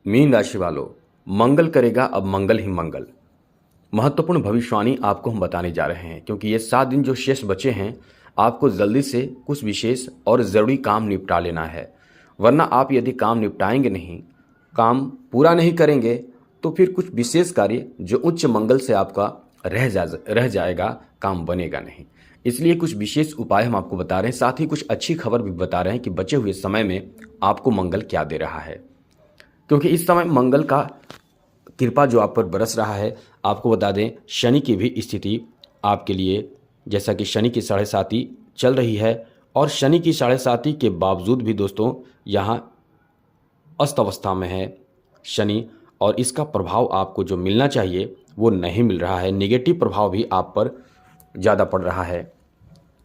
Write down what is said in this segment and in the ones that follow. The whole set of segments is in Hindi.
मीन राशि वालों, मंगल करेगा अब मंगल ही मंगल। महत्वपूर्ण भविष्यवाणी आपको हम बताने जा रहे हैं क्योंकि ये 7 दिन जो शेष बचे हैं, आपको जल्दी से कुछ विशेष और ज़रूरी काम निपटा लेना है। वरना आप यदि काम निपटाएंगे नहीं, काम पूरा नहीं करेंगे, तो फिर कुछ विशेष कार्य जो उच्च मंगल से आपका रह जाएगा, काम बनेगा नहीं। इसलिए कुछ विशेष उपाय हम आपको बता रहे हैं, साथ ही कुछ अच्छी खबर भी बता रहे हैं कि बचे हुए समय में आपको मंगल क्या दे रहा है। क्योंकि इस समय मंगल का कृपा जो आप पर बरस रहा है। आपको बता दें, शनि की भी स्थिति आपके लिए, जैसा कि शनि की 7.5 चल रही है, और शनि की 7.5 के बावजूद भी दोस्तों यहाँ अस्त अवस्था में है शनि, और इसका प्रभाव आपको जो मिलना चाहिए वो नहीं मिल रहा है। नेगेटिव प्रभाव भी आप पर ज़्यादा पड़ रहा है।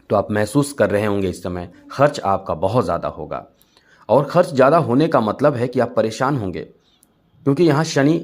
तो आप महसूस कर रहे होंगे इस समय खर्च आपका बहुत ज़्यादा होगा, और खर्च ज़्यादा होने का मतलब है कि आप परेशान होंगे, क्योंकि यहाँ शनि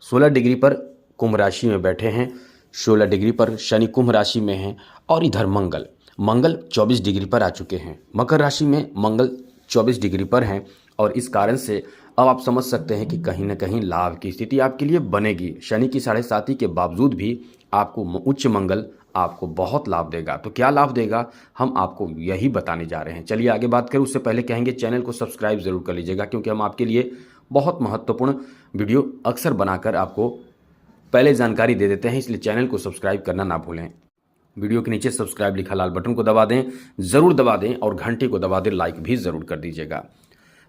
16 डिग्री पर कुंभ राशि में बैठे हैं। 16 डिग्री पर शनि कुंभ राशि में हैं, और इधर मंगल 24 डिग्री पर आ चुके हैं। मकर राशि में मंगल 24 डिग्री पर हैं, और इस कारण से अब आप समझ सकते हैं कि कहीं ना कहीं लाभ की स्थिति आपके लिए बनेगी। शनि की 7.5 के बावजूद भी आपको उच्च मंगल आपको बहुत लाभ देगा। तो क्या लाभ देगा, हम आपको यही बताने जा रहे हैं। चलिए आगे बात करें, उससे पहले कहेंगे चैनल को सब्सक्राइब जरूर कर लीजिएगा, क्योंकि हम आपके लिए बहुत महत्वपूर्ण वीडियो अक्सर बनाकर आपको पहले जानकारी दे देते हैं, इसलिए चैनल को सब्सक्राइब करना ना भूलें। वीडियो के नीचे सब्सक्राइब लिखा लाल बटन को दबा दें, ज़रूर दबा दें, और घंटे को दबा दें, लाइक भी ज़रूर कर दीजिएगा।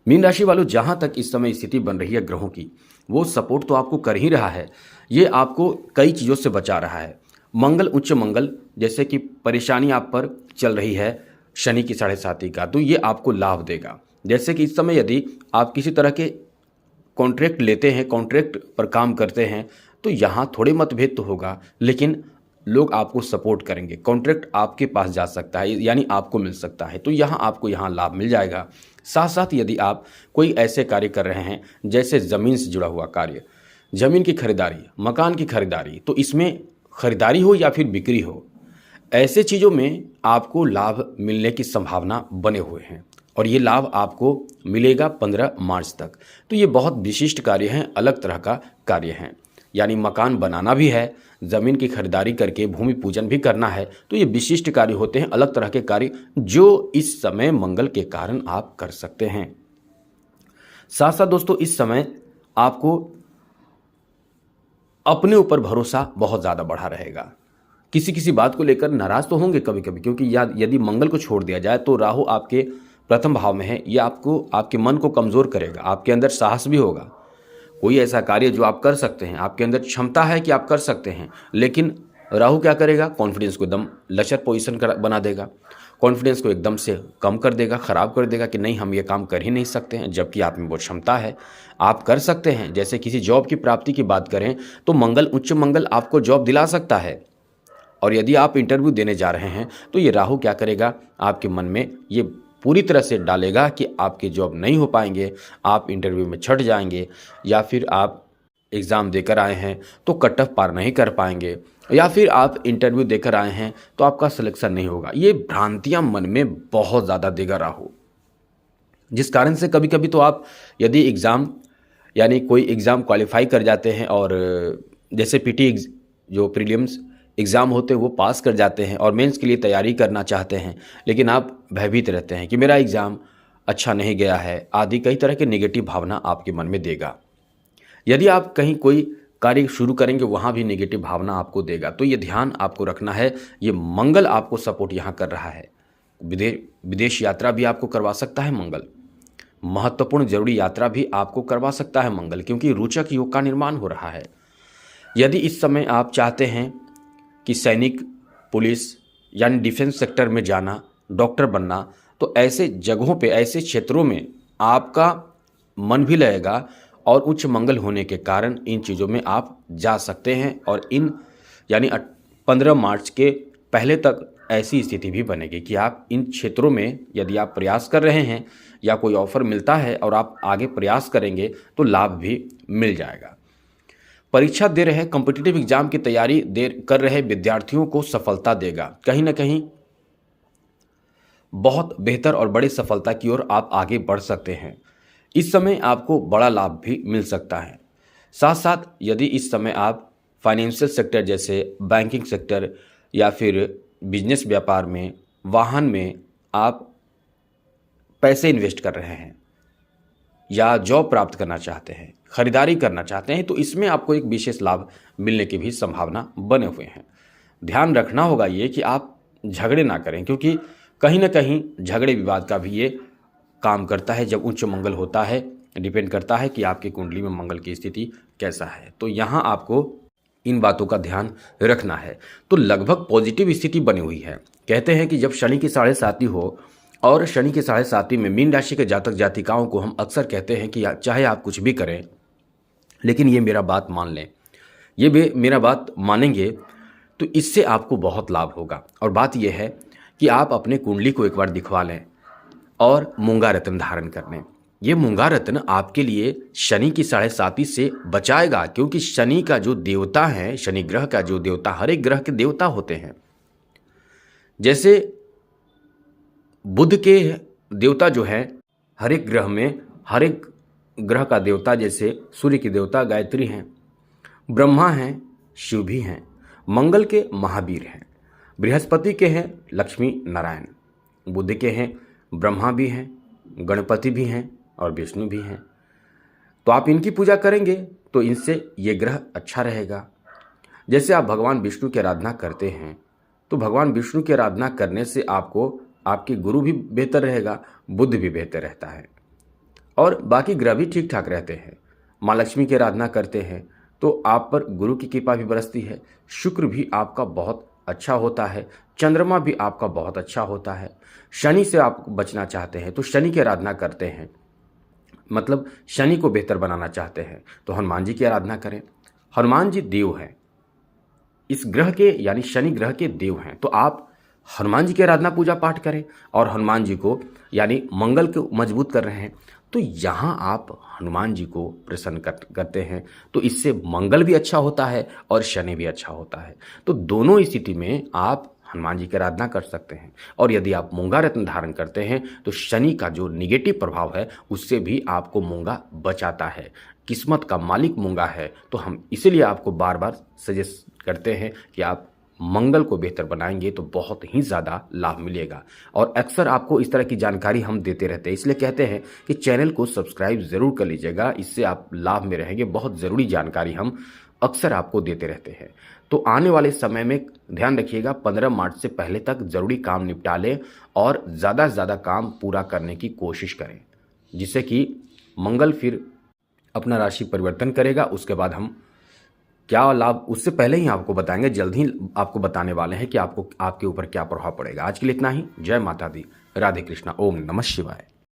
मीन राशि वालों, जहाँ तक इस समय स्थिति बन रही है ग्रहों की, वो सपोर्ट तो आपको कर ही रहा है। ये आपको कई चीज़ों से बचा रहा है। मंगल, उच्च मंगल, जैसे कि परेशानी आप पर चल रही है शनि की 7.5 का, तो ये आपको लाभ देगा। जैसे कि इस समय यदि आप किसी तरह के कॉन्ट्रैक्ट लेते हैं, कॉन्ट्रैक्ट पर काम करते हैं, तो यहाँ थोड़े मतभेद तो होगा, लेकिन लोग आपको सपोर्ट करेंगे। कॉन्ट्रैक्ट आपके पास जा सकता है, यानी आपको मिल सकता है, तो यहाँ आपको यहाँ लाभ मिल जाएगा। साथ साथ यदि आप कोई ऐसे कार्य कर रहे हैं जैसे ज़मीन से जुड़ा हुआ कार्य, ज़मीन की खरीदारी, मकान की खरीदारी, तो इसमें खरीदारी हो या फिर बिक्री हो, ऐसे चीज़ों में आपको लाभ मिलने की संभावना बने हुए हैं, और ये लाभ आपको मिलेगा 15 मार्च तक। तो ये बहुत विशिष्ट कार्य हैं, अलग तरह का कार्य हैं, यानी मकान बनाना भी है, ज़मीन की खरीदारी करके भूमि पूजन भी करना है। तो ये विशिष्ट कार्य होते हैं, अलग तरह के कार्य जो इस समय मंगल के कारण आप कर सकते हैं। साथ साथ दोस्तों, इस समय आपको अपने ऊपर भरोसा बहुत ज़्यादा बढ़ा रहेगा। किसी किसी बात को लेकर नाराज़ तो होंगे कभी कभी, क्योंकि यदि मंगल को छोड़ दिया जाए तो राहु आपके प्रथम भाव में है, यह आपको, आपके मन को कमज़ोर करेगा। आपके अंदर साहस भी होगा, कोई ऐसा कार्य जो आप कर सकते हैं, आपके अंदर क्षमता है कि आप कर सकते हैं, लेकिन राहु क्या करेगा, कॉन्फिडेंस को एकदम लचर पोजीशन बना देगा, कॉन्फिडेंस को एकदम से कम कर देगा, ख़राब कर देगा कि नहीं, हम ये काम कर ही नहीं सकते हैं, जबकि आप में वो क्षमता है, आप कर सकते हैं। जैसे किसी जॉब की प्राप्ति की बात करें तो मंगल, उच्च मंगल आपको जॉब दिला सकता है, और यदि आप इंटरव्यू देने जा रहे हैं तो ये राहु क्या करेगा, आपके मन में ये पूरी तरह से डालेगा कि आपके जॉब नहीं हो पाएंगे, आप इंटरव्यू में छट जाएंगे, या फिर आप एग्ज़ाम देकर आए हैं तो कट ऑफ पार नहीं कर पाएंगे, या फिर आप इंटरव्यू देकर आए हैं तो आपका सिलेक्शन नहीं होगा। ये भ्रांतियां मन में बहुत ज़्यादा देगा राहु, जिस कारण से कभी कभी तो आप यदि एग्ज़ाम, यानी कोई एग्ज़ाम क्वालिफाई कर जाते हैं, और जैसे पीटी जो प्रीलिम्स एग्ज़ाम होते हैं वो पास कर जाते हैं, और मेंस के लिए तैयारी करना चाहते हैं, लेकिन आप भयभीत रहते हैं कि मेरा एग्ज़ाम अच्छा नहीं गया है, आदि कई तरह के नेगेटिव भावना आपके मन में देगा। यदि आप कहीं कोई कार्य शुरू करेंगे, वहाँ भी नेगेटिव भावना आपको देगा। तो ये ध्यान आपको रखना है। ये मंगल आपको सपोर्ट यहाँ कर रहा है। विदेश यात्रा भी आपको करवा सकता है मंगल, महत्वपूर्ण जरूरी यात्रा भी आपको करवा सकता है मंगल, क्योंकि रोचक योग का निर्माण हो रहा है। यदि इस समय आप चाहते हैं कि सैनिक, पुलिस, यानी डिफेंस सेक्टर में जाना, डॉक्टर बनना, तो ऐसे जगहों पे, ऐसे क्षेत्रों में आपका मन भी लगेगा, और उच्च मंगल होने के कारण इन चीज़ों में आप जा सकते हैं, और इन यानी 15 मार्च के पहले तक ऐसी स्थिति भी बनेगी कि आप इन क्षेत्रों में यदि आप प्रयास कर रहे हैं या कोई ऑफर मिलता है और आप आगे प्रयास करेंगे तो लाभ भी मिल जाएगा। परीक्षा दे रहे, कॉम्पिटिटिव एग्जाम की तैयारी कर रहे विद्यार्थियों को सफलता देगा। कहीं ना कहीं बहुत बेहतर और बड़ी सफलता की ओर आप आगे बढ़ सकते हैं। इस समय आपको बड़ा लाभ भी मिल सकता है। साथ साथ यदि इस समय आप फाइनेंशियल सेक्टर जैसे बैंकिंग सेक्टर या फिर बिजनेस व्यापार में, वाहन में आप पैसे इन्वेस्ट कर रहे हैं या जॉब प्राप्त करना चाहते हैं, खरीदारी करना चाहते हैं, तो इसमें आपको एक विशेष लाभ मिलने की भी संभावना बने हुए हैं। ध्यान रखना होगा ये कि आप झगड़े ना करें, क्योंकि कहीं ना कहीं झगड़े विवाद का भी ये काम करता है। जब उच्च मंगल होता है, डिपेंड करता है कि आपकी कुंडली में मंगल की स्थिति कैसा है, तो यहाँ आपको इन बातों का ध्यान रखना है। तो लगभग पॉजिटिव स्थिति बनी हुई है। कहते हैं कि जब शनि की 7.5 हो, और शनि की 7.5 में मीन राशि के जातक जातिकाओं को हम अक्सर कहते हैं कि चाहे आप कुछ भी करें, लेकिन ये मेरा बात मान लें, ये भी मेरा बात मानेंगे तो इससे आपको बहुत लाभ होगा। और बात यह है कि आप अपने कुंडली को एक बार दिखवा लें और मूंगा रत्न धारण कर लें। ये मूंगा रत्न आपके लिए शनि की 7.5 से बचाएगा, क्योंकि शनि का जो देवता है, शनि ग्रह का जो देवता, हर एक ग्रह के देवता होते हैं। जैसे बुध के देवता जो है, हर एक ग्रह में, हर एक ग्रह का देवता, जैसे सूर्य के देवता गायत्री हैं, ब्रह्मा हैं, शिव भी हैं, मंगल के महावीर हैं, बृहस्पति के हैं लक्ष्मी नारायण, बुध के हैं ब्रह्मा भी हैं, गणपति भी हैं और विष्णु भी हैं। तो आप इनकी पूजा करेंगे तो इनसे ये ग्रह अच्छा रहेगा। जैसे आप भगवान विष्णु की आराधना करते हैं, तो भगवान विष्णु की आराधना करने से आपको आपके गुरु भी बेहतर रहेगा, बुध भी बेहतर रहता है और बाकी ग्रह भी ठीक ठाक रहते हैं। माँ लक्ष्मी की आराधना करते हैं तो आप पर गुरु की कृपा भी बरसती है, शुक्र भी आपका बहुत अच्छा होता है, चंद्रमा भी आपका बहुत अच्छा होता है। शनि से आप बचना चाहते हैं तो शनि की आराधना करते हैं, मतलब शनि को बेहतर बनाना चाहते हैं तो हनुमान जी की आराधना करें। हनुमान जी देव हैं, इस ग्रह के यानी शनि ग्रह के देव हैं, तो आप हनुमान जी की आराधना पूजा पाठ करें और हनुमान जी को यानी मंगल को मजबूत कर रहे हैं तो यहाँ आप हनुमान जी को प्रसन्न करते हैं, तो इससे मंगल भी अच्छा होता है और शनि भी अच्छा होता है। तो दोनों स्थिति में आप हनुमान जी की आराधना कर सकते हैं। और यदि आप मूंगा रत्न धारण करते हैं तो शनि का जो निगेटिव प्रभाव है उससे भी आपको मूंगा बचाता है। किस्मत का मालिक मूंगा है, तो हम इसीलिए आपको बार बार सजेस्ट करते हैं कि आप मंगल को बेहतर बनाएंगे तो बहुत ही ज़्यादा लाभ मिलेगा। और अक्सर आपको इस तरह की जानकारी हम देते रहते हैं, इसलिए कहते हैं कि चैनल को सब्सक्राइब ज़रूर कर लीजिएगा, इससे आप लाभ में रहेंगे। बहुत ज़रूरी जानकारी हम अक्सर आपको देते रहते हैं। तो आने वाले समय में ध्यान रखिएगा, 15 मार्च से पहले तक ज़रूरी काम निपटा लें और ज़्यादा से ज़्यादा काम पूरा करने की कोशिश करें, जिससे कि मंगल फिर अपना राशि परिवर्तन करेगा। उसके बाद हम क्या लाभ, उससे पहले ही आपको बताएंगे, जल्द ही आपको बताने वाले हैं कि आपको आपके ऊपर क्या प्रभाव पड़ेगा। आज के लिए इतना ही। जय माता दी, राधे कृष्णा, ओम नमः शिवाय।